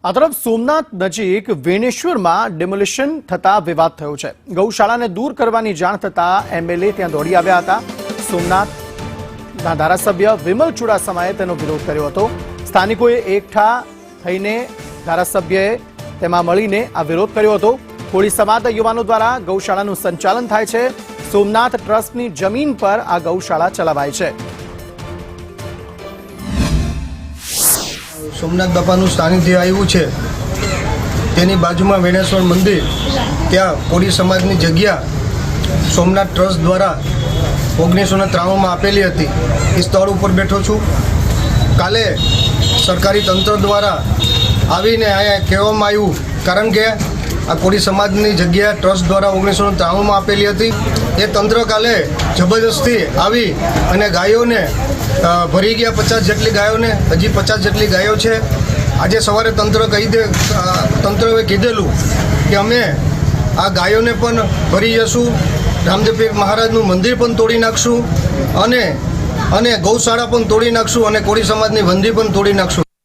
આ તરફ સોમનાથ નજીક વેણેશ્વરમાં ડેમોલિશન થતા વિવાદ થયો છે। ગૌશાળાને દૂર કરવાની જાણ થતા એમએલએ ત્યાં દોડી આવ્યા હતા। સોમનાથના ધારાસભ્ય વિમલ ચુડાસમાએ તેનો વિરોધ કર્યો હતો। સ્થાનિકોએ એકઠા થઈને ધારાસભ્યએ તેમાં મળીને આ વિરોધ કર્યો હતો। કોળી સમાજના યુવાનો દ્વારા ગૌશાળાનું સંચાલન થાય છે। સોમનાથ ટ્રસ્ટની જમીન પર આ ગૌશાળા ચલાવાય છે। સોમનાથ બાપાનું સાનિધ્ય આવ્યું છે તેની બાજુમાં વેણેશ્વર મંદિર, ત્યાં કોળી સમાજની જગ્યા સોમનાથ ટ્રસ્ટ દ્વારા 1993માં આપેલી હતી। એ સ્થળ ઉપર બેઠો છું। કાલે સરકારી તંત્ર દ્વારા આવીને અહીંયા કહેવામાં આવ્યું, કારણ કે આ કોળી સમાજની જગ્યા ટ્રસ્ટ દ્વારા 1993માં આપેલી હતી। એ તંત્ર કાલે જબરદસ્તી આવી અને ગાયોને ભરી ગયા। 50 જેટલી ગાયોને, હજી 50 જેટલી ગાયો છે। આજે સવારે તંત્રએ કીધેલું કે અમે આ ગાયોને પણ ભરી જશું, રામદેવ પીર મહારાજનું મંદિર પણ તોડી નાખશું અને ગૌશાળા પણ તોડી નાખશું અને કોળી સમાજની બંધી પણ તોડી નાખશું।